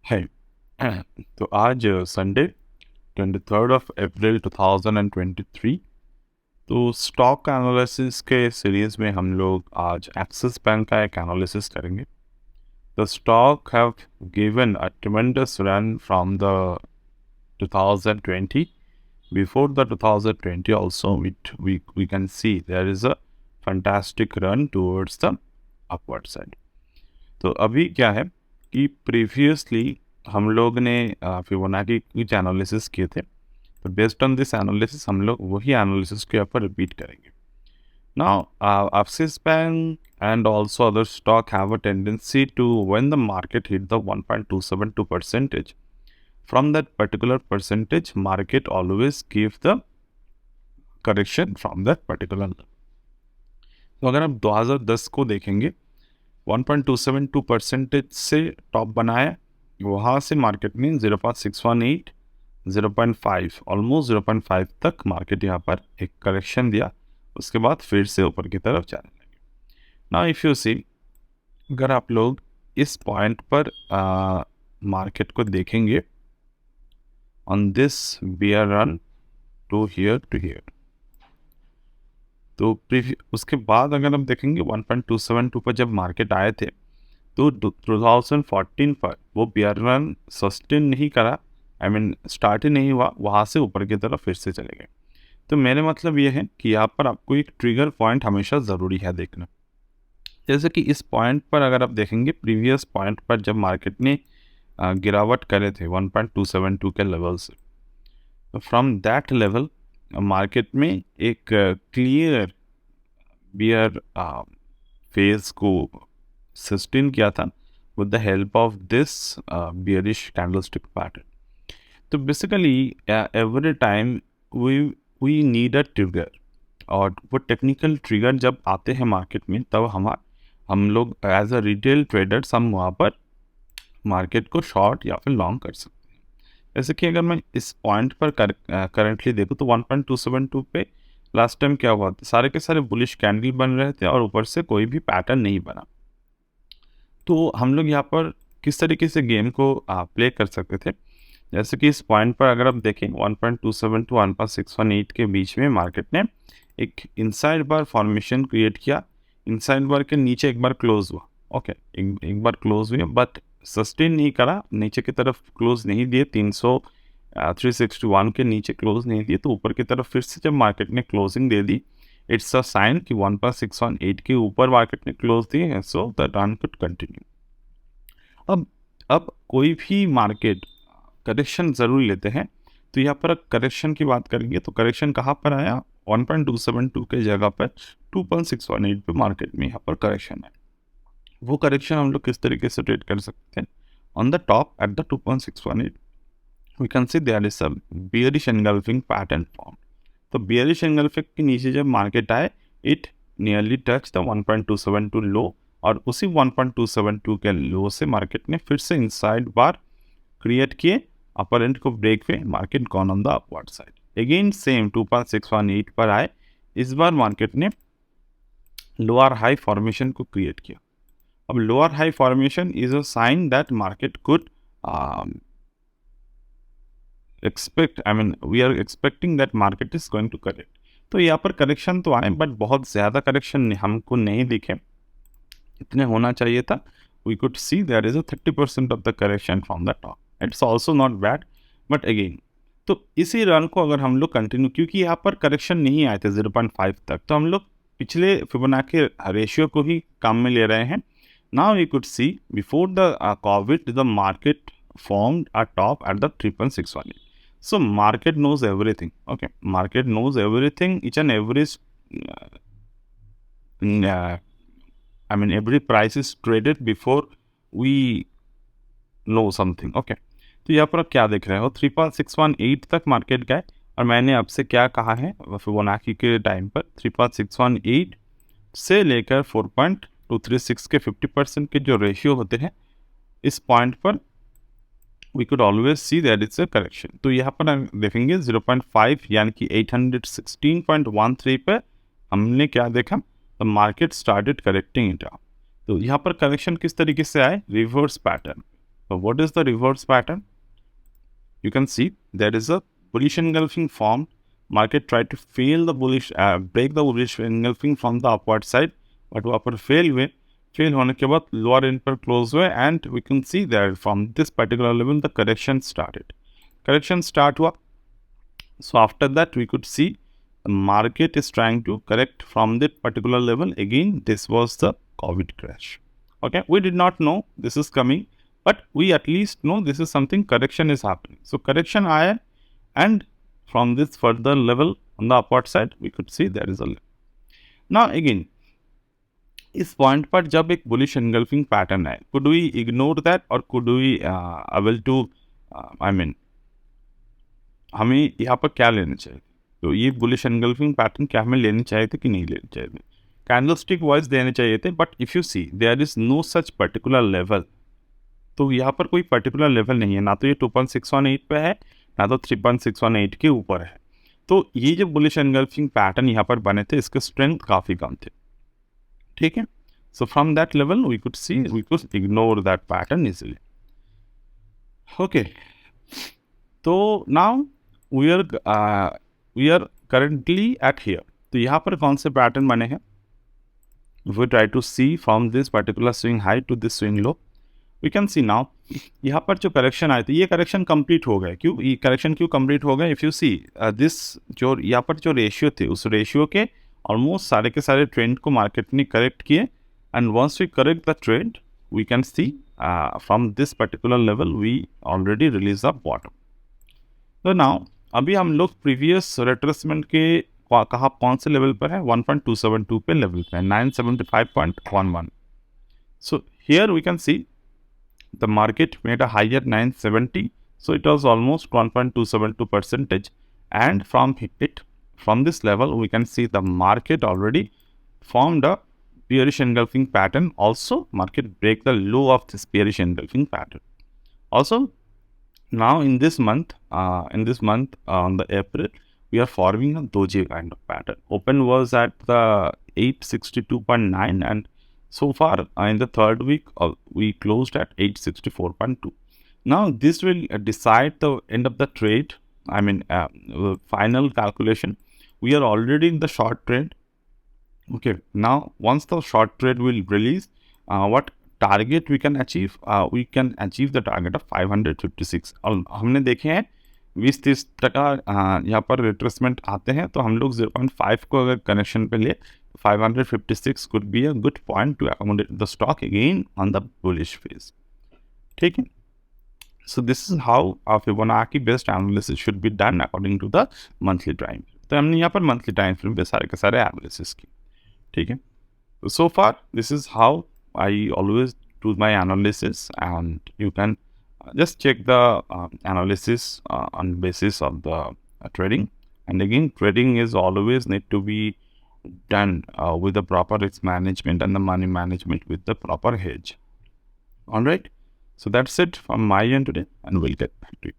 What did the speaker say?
है। तो आज संडे 23 अप्रैल 2023। तो स्टॉक एनालिसिस के सीरीज में हम लोग आज एक्सिस बैंक का एक एनालिसिस करेंगे। The stock have given a ट्रेमेंडस run from the 2020. Before the 2020 also we can see there is a fantastic run towards the upward side. तो अभी क्या है कि प्रीवियसली हम लोग ने फिबोनाची कुछ एनालिसिस किए थे। तो बेस्ड ऑन दिस एनालिसिस हम लोग वही एनालिसिस के ऊपर रिपीट करेंगे। Now axis bank and also other stock have a tendency to, when the market hit the 1.272 percentage, from that particular percentage market always give the correction from that particular level. तो अगर आप 2010 को देखेंगे 1.272 percentage से top बनाया, वहाँ से market में 0.618, 0.5 ऑलमोस्ट 0.5 तक मार्केट यहाँ पर एक करेक्शन दिया। उसके बाद फिर से ऊपर की तरफ जाने लगे। नाउ इफ़ यू सी, अगर आप लोग इस पॉइंट पर मार्केट को देखेंगे on this bear run to here, तो उसके बाद अगर हम देखेंगे 1.272 पर जब मार्केट आए थे तो 2014 पर वो बियर रन सस्टेन नहीं करा, स्टार्ट ही नहीं हुआ, वहाँ से ऊपर की तरफ फिर से चले गए। तो मेरे मतलब ये है कि यहाँ पर आपको एक ट्रिगर पॉइंट हमेशा ज़रूरी है देखना। जैसे कि इस पॉइंट पर अगर आप देखेंगे, प्रीवियस पॉइंट पर जब मार्केट ने गिरावट करे थे 1.272 के लेवल से, तो फ्रॉम दैट लेवल मार्केट में एक क्लियर बियर फेज को सस्टेन किया था with the help of this bearish candlestick pattern. तो basically every time we need a trigger, और वो टेक्निकल ट्रिगर जब आते हैं मार्केट में तब हम लोग एज अ रिटेल ट्रेडर्स हम वहाँ पर मार्केट को शॉर्ट या फिर लॉन्ग कर सकते हैं। जैसे कि अगर मैं इस पॉइंट पर करंटली देखूँ तो 1.272 पे लास्ट टाइम क्या हुआ था, सारे के सारे बुलिश कैंडल बन रहे थे और ऊपर से कोई भी पैटर्न नहीं बना। तो हम लोग यहाँ पर किस तरीके से गेम को प्ले कर सकते थे, जैसे कि इस पॉइंट पर अगर आप देखें 1.27 टू 1.618 के बीच में मार्केट ने एक इनसाइड बार फॉर्मेशन क्रिएट किया। इनसाइड बार के नीचे एक बार क्लोज हुआ, ओके, एक बार क्लोज हुआ बट सस्टेन नहीं करा, नीचे की तरफ क्लोज नहीं दिए, 361 के नीचे क्लोज नहीं दिए, तो ऊपर की तरफ फिर से जब मार्केट ने क्लोजिंग दे दी, इट्स अ साइन कि 1.618 के ऊपर मार्केट ने क्लोज दिए हैं, so the run could continue. अब कोई भी मार्केट करेक्शन ज़रूर लेते हैं, तो यहाँ पर करेक्शन की बात करेंगे तो करेक्शन कहाँ पर आया, 1.272 के जगह पर 2.618 पे मार्केट में यहाँ पर करेक्शन है। वो करेक्शन हम लोग किस तरीके से ट्रेड कर सकते हैं, on the top at the 2.618 we can see there is a bearish engulfing pattern form. तो बियरिश एनगल्फिंग के नीचे जब मार्केट आए, it nearly touch the 1.272 low, और उसी 1.272 के लो से मार्केट ने फिर से इनसाइड बार क्रिएट किए, अपर एंड को ब्रेक पे market gone on the upward side, again same 2.618 पर आए। इस बार मार्केट ने लोअर हाई फॉर्मेशन को क्रिएट किया। अब lower high formation is a sign that market could expect, we are expecting that market is going to correct. तो यहाँ पर करेक्शन तो आए बट बहुत ज़्यादा करेक्शन हमको नहीं दिखे, इतने होना चाहिए था। We could see there is a 30% of the correction from the top, it's also not bad, but again तो इसी रन को अगर हम लोग कंटिन्यू, क्योंकि यहाँ पर करेक्शन नहीं आए थे 0.5 तक, तो हम लोग पिछले फिबोनाची रेशियो को ही काम में ले रहे हैं। Now we could see before the COVID the market formed a top at the 3.618. So market knows everything, okay, market knows everything, each and every every price is traded before we know something, okay. तो यहाँ पर क्या देख रहे हो, 3.618 तक market गए, और मैंने आपसे क्या कहा है फिबोनाची के टाइम पर 3.618 से लेकर 4.236 के 50% के जो रेशियो होते हैं, इस पॉइंट पर we could always see that it's a correction. तो यहाँ पर देखेंगे 0.5 यानी कि 816.13 पर हमने क्या देखा, the market started correcting it. तो यहाँ पर करेक्शन किस तरीके से आए, reverse pattern. So what is the reverse pattern? You can see there is a bullish engulfing formed. Market tried to fail the bullish, break the bullish engulfing from the upward side, but वहाँ पर fail होने के बाद lower end पर close हुए, and we can see that from this particular level the correction started. Correction start हुआ. So after that we could see the market is trying to correct from that particular level. Again, this was the COVID crash. Okay, we did not know this is coming, but we at least know this is something, correction is happening. So correction आया, and from this further level on the upward side we could see there is a level. Now again, इस point पर जब एक bullish engulfing pattern है, could we ignore that or could we able to हमें यहाँ पर क्या लेना चाहिए? तो ये बुलिश एंगल्फिंग पैटर्न क्या हमें लेने चाहिए थे कि नहीं लेने चाहिए थे? कैंडलस्टिक वाइज देने चाहिए थे, but if you see there is no such particular level. तो यहाँ पर कोई पर्टिकुलर लेवल नहीं है, ना तो ये 2.618 पे है, ना तो 3.618 के ऊपर है. तो ये जो बुलिश एंगल्फिंग पैटर्न यहाँ पर बने थे, इसके स्ट्रेंथ काफ़ी कम थे. ठीक है, so from that level we could see, we could ignore that pattern easily. Okay, तो now we are currently at here. तो यहाँ पर कौन से पैटर्न बने हैं? If we try to see from this particular swing high to this swing low, we can see now यहाँ पर जो करेक्शन आए थे, ये करेक्शन कंप्लीट हो गए. क्यों ये करेक्शन क्यों कंप्लीट हो गए? इफ़ यू सी दिस, जो यहाँ पर जो रेशियो थे, उस रेशियो के ऑलमोस्ट सारे के सारे ट्रेंड को मार्केट ने करेक्ट किए. And once we correct the trend, we can see from this particular level we already release the bottom. तो नाउ अभी हम लोग प्रीवियस रिट्रेसमेंट के कहाँ कौन से लेवल पर है? 1.272 पे लेवल पे है, 975.11. So here we can see the market made a high at 970, so it was almost 1.272%, and from this level we can see the market already formed a bearish engulfing pattern. Also market break the low of this bearish engulfing pattern. Also now in this month on the April, we are forming a doji kind of pattern. Open was at the 862.9, and so far in the third week we closed at 864.2. Now this will decide the end of the trade. Final calculation. We are already in the short trade. Okay, now once the short trade will release, what target we can achieve? We can achieve the target of 556. और हमने देखे हैं 20-30% यहाँ पर retracement आते हैं, तो हम लोग 0.5 को अगर कनेक्शन पे ले, 556 could be a good point to accommodate the stock again on the bullish phase. ठीक है, so this is how a Fibonacci based analysis should be done according to the monthly time. तो हमने यहाँ पर monthly time frame पे सारे के सारे एनालिसिस की. ठीक है, so far this is how I always do my analysis, and you can just check the analysis on basis of the trading. And again, trading is always need to be done with the proper risk management and the money management with the proper hedge. All right, so that's it from my end today, and we'll get back to you.